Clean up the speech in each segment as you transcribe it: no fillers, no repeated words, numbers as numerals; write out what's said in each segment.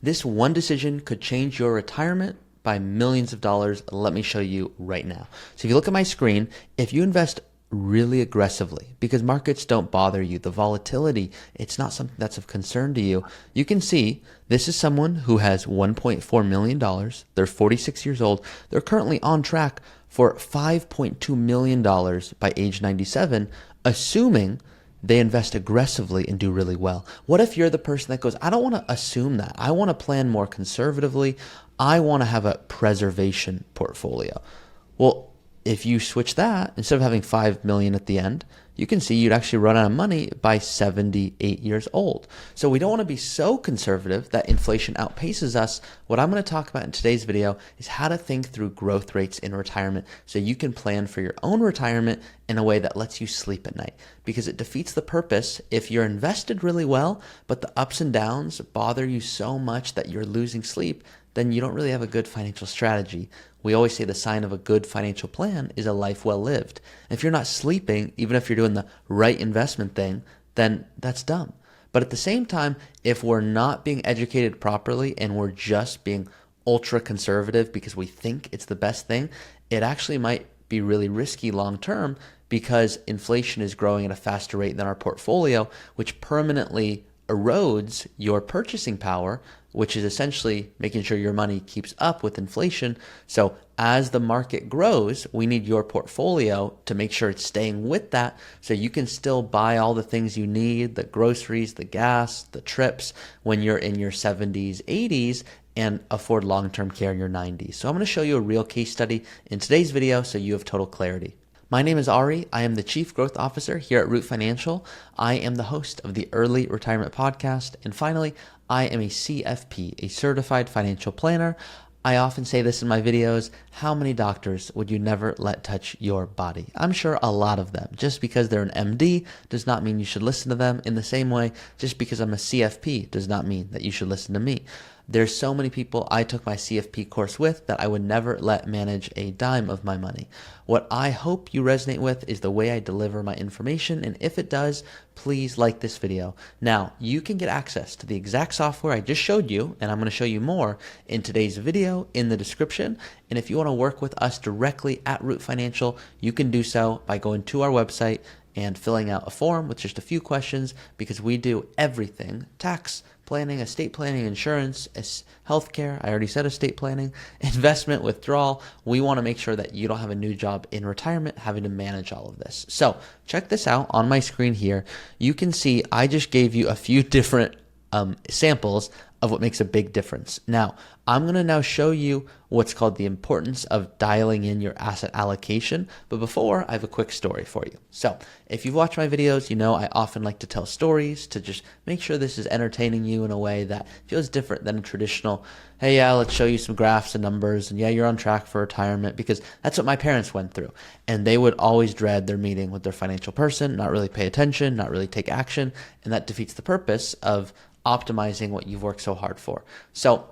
This one decision could change your retirement by millions of dollars. Let me show you right now. So if you look at my screen, if you invest really aggressively, because markets don't bother you, the volatility, it's not something that's of concern to you, you can see this is someone who has $1.4 million. They're 46 years old. They're currently on track for $5.2 million by age 97, assuming they invest aggressively and do really well. What if you're the person that goes, I don't want to assume that. I want to plan more conservatively. I want to have a preservation portfolio. Well, if you switch that, instead of having 5 million at the end, you can see you'd actually run out of money by 78 years old. So we don't want to be so conservative that inflation outpaces us. What I'm going to talk about in today's video is how to think through growth rates in retirement so you can plan for your own retirement in a way that lets you sleep at night, because it defeats the purpose if you're invested really well, but the ups and downs bother you so much that you're losing sleep, then you don't really have a good financial strategy. We always say the sign of a good financial plan is a life well lived. If you're not sleeping, even if you're doing the right investment thing, then that's dumb. But at the same time, if we're not being educated properly and we're just being ultra conservative because we think it's the best thing, it actually might be really risky long term, because inflation is growing at a faster rate than our portfolio, which permanently erodes your purchasing power, which is essentially making sure your money keeps up with inflation. So as the market grows, we need your portfolio to make sure it's staying with that, so you can still buy all the things you need, the groceries, the gas, the trips, when you're in your 70s, 80s, and afford long-term care in your 90s. So I'm going to show you a real case study in today's video so you have total clarity. My name is Ari. I am the Chief Growth Officer here at Root Financial. I am the host of the Early Retirement Podcast. And finally, I am a CFP, a Certified Financial Planner. I often say this in my videos: how many doctors would you never let touch your body? I'm sure a lot of them. Just because they're an MD does not mean you should listen to them. In the same way, just because I'm a CFP does not mean that you should listen to me. There's so many people I took my CFP course with that I would never let manage a dime of my money. What I hope you resonate with is the way I deliver my information, and if it does, please like this video. Now, you can get access to the exact software I just showed you, and I'm going to show you more in today's video in the description. And if you want to work with us directly at Root Financial, you can do so by going to our website and filling out a form with just a few questions, because we do everything: tax planning, estate planning, insurance, healthcare. I already said estate planning, investment, withdrawal. We want to make sure that you don't have a new job in retirement having to manage all of this. So check this out on my screen here. You can see I just gave you a few different samples of what makes a big difference. Now, I'm going to now show you what's called the importance of dialing in your asset allocation. But before, I have a quick story for you. So if you've watched my videos, you know I often like to tell stories to just make sure this is entertaining you in a way that feels different than a traditional, hey, yeah, let's show you some graphs and numbers, and yeah, you're on track for retirement, because that's what my parents went through. And they would always dread their meeting with their financial person, not really pay attention, not really take action, and that defeats the purpose of optimizing what you've worked so hard for. So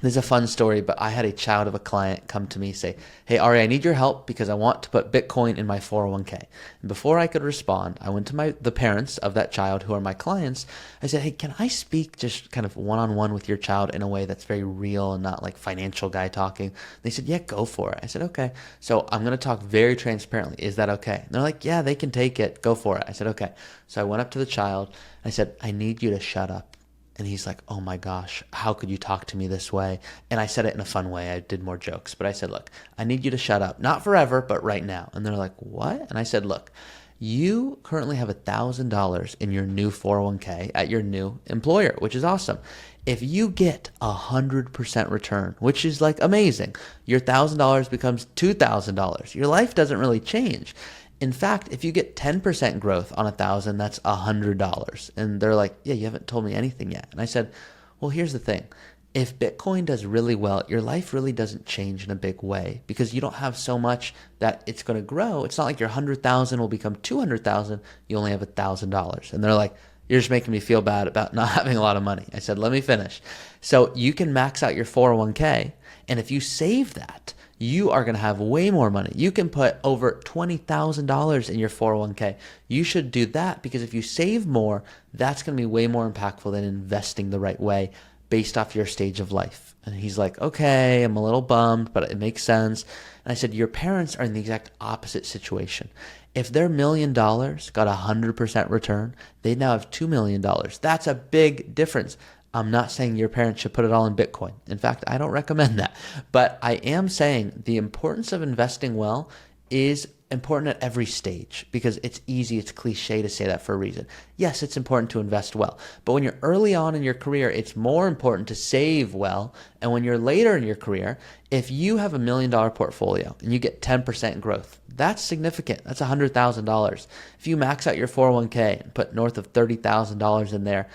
this is a fun story, but I had a child of a client come to me say, hey, Ari, I need your help because I want to put Bitcoin in my 401k. And before I could respond, I went to the parents of that child, who are my clients. I said, hey, can I speak just kind of one-on-one with your child in a way that's very real and not like financial guy talking? They said, yeah, go for it. I said, okay. So I'm going to talk very transparently. Is that okay? And they're like, yeah, they can take it. Go for it. I said, okay. So I went up to the child. I said, I need you to shut up. And he's like, oh my gosh, how could you talk to me this way? And I said it in a fun way. I did more jokes, but I said, look, I need you to shut up. Not forever, but right now. And they're like, what? And I said, look, you currently have $1,000 in your new 401k at your new employer, which is awesome. If you get 100% return, which is like amazing, your $1,000 becomes $2,000. Your life doesn't really change. In fact, if you get 10% growth on 1,000, that's $100. And they're like, yeah, you haven't told me anything yet. And I said, well, here's the thing. If Bitcoin does really well, your life really doesn't change in a big way, because you don't have so much that it's going to grow. It's not like your 100,000 will become 200,000. You only have $1,000. And they're like, you're just making me feel bad about not having a lot of money. I said, let me finish. So you can max out your 401k. And if you save that, you are going to have way more money. You can put over $20,000 in your 401k. You should do that, because if you save more, that's going to be way more impactful than investing the right way based off your stage of life. And he's like, okay, I'm a little bummed, but it makes sense. And I said, your parents are in the exact opposite situation. If their $1 million got 100% return, they now have $2 million. That's a big difference. I'm not saying your parents should put it all in Bitcoin. In fact, I don't recommend that. But I am saying the importance of investing well is important at every stage, because it's easy, it's cliche to say that for a reason. Yes, it's important to invest well, but when you're early on in your career, it's more important to save well. And when you're later in your career, if you have $1 million portfolio and you get 10% growth, that's significant. That's $100,000. If you max out your 401k and put north of $30,000 in there,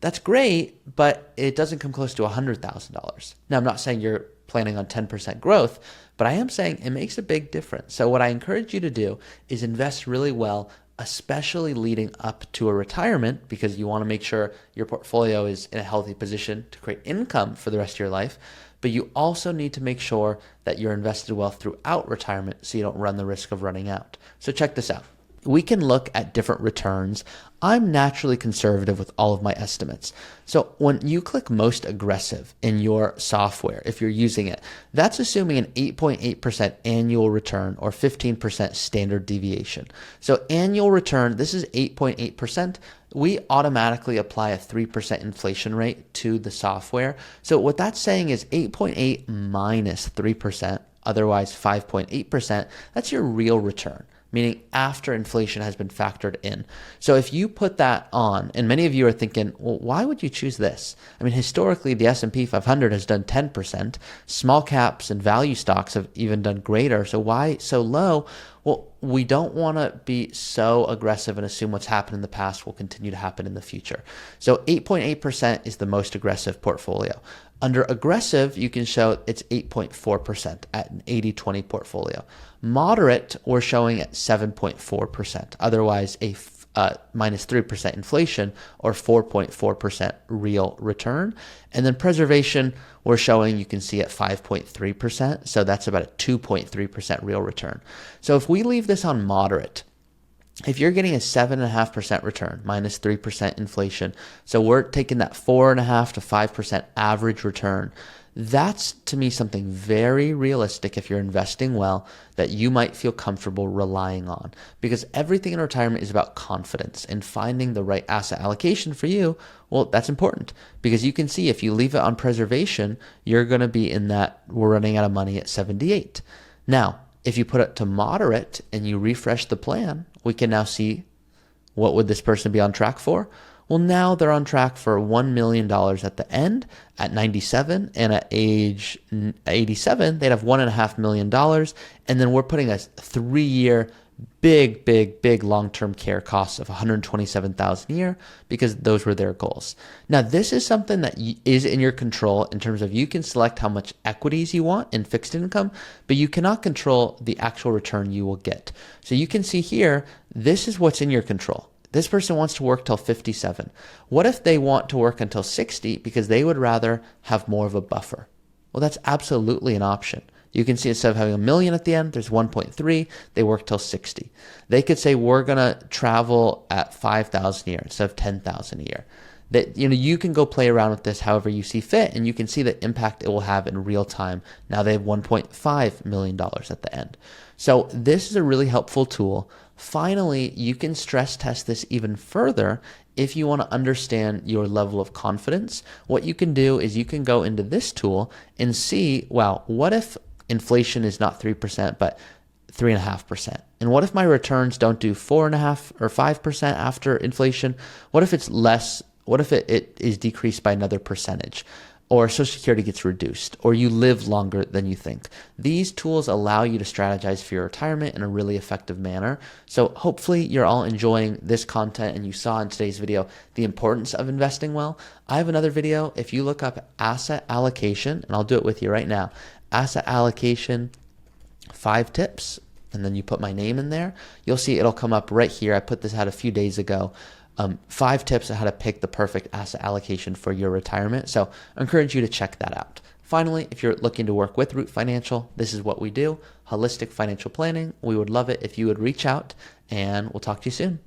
that's great, but it doesn't come close to $100,000. Now, I'm not saying you're planning on 10% growth, but I am saying it makes a big difference. So what I encourage you to do is invest really well, especially leading up to a retirement, because you want to make sure your portfolio is in a healthy position to create income for the rest of your life. But you also need to make sure that you're invested well throughout retirement so you don't run the risk of running out. So check this out. We can look at different returns. I'm naturally conservative with all of my estimates. So when you click most aggressive in your software, if you're using it, that's assuming an 8.8% annual return or 15% standard deviation. So annual return, this is 8.8%. We automatically apply a 3% inflation rate to the software. So what that's saying is 8.8 minus 3%, otherwise 5.8%, that's your real return, meaning after inflation has been factored in. So if you put that on, and many of you are thinking, well, why would you choose this? I mean, historically, the S&P 500 has done 10%. Small caps and value stocks have even done greater. So why so low? Well, we don't want to be so aggressive and assume what's happened in the past will continue to happen in the future. So 8.8% is the most aggressive portfolio. Under aggressive, you can show it's 8.4% at an 80-20 portfolio. Moderate, we're showing at 7.4%. Otherwise, a minus 3% inflation or 4.4% real return. And then preservation, we're showing, you can see at 5.3%. So that's about a 2.3% real return. So if we leave this on moderate, if you're getting a 7.5% return, minus 3% inflation, so we're taking that 4.5 to 5% average return, that's to me something very realistic if you're investing well that you might feel comfortable relying on. Because everything in retirement is about confidence, and finding the right asset allocation for you, well, that's important. Because you can see if you leave it on preservation, you're going to be in that we're running out of money at 78. Now, if you put it to moderate and you refresh the plan, we can now see what would this person be on track for? Well, now they're on track for $1 million at the end at 97, and at age 87, they'd have $1.5 million. And then we're putting a 3-year big long-term care costs of $127,000 a year because those were their goals. Now, this is something that is in your control in terms of you can select how much equities you want in fixed income, but you cannot control the actual return you will get. So you can see here, this is what's in your control. This person wants to work till 57. What if they want to work until 60 because they would rather have more of a buffer? Well, that's absolutely an option. You can see instead of having $1 million at the end, there's 1.3. They work till 60. They could say, we're going to travel at 5,000 a year instead of 10,000 a year. That, you can go play around with this however you see fit, and you can see the impact it will have in real time. Now they have $1.5 million at the end. So this is a really helpful tool. Finally, you can stress test this even further if you want to understand your level of confidence. What you can do is you can go into this tool and see, wow, what if inflation is not 3%, but 3.5%? And what if my returns don't do 4.5 or 5% after inflation? What if it's less? What if it is decreased by another percentage? Or Social Security gets reduced, or you live longer than you think. These tools allow you to strategize for your retirement in a really effective manner. So hopefully you're all enjoying this content, and you saw in today's video the importance of investing well. I have another video. If you look up asset allocation, and I'll do it with you right now, asset allocation 5 tips, and then you put my name in there, you'll see it'll come up right here. I put this out a few days ago. 5 tips on how to pick the perfect asset allocation for your retirement. So I encourage you to check that out. Finally, if you're looking to work with Root Financial, this is what we do, holistic financial planning. We would love it if you would reach out, and we'll talk to you soon.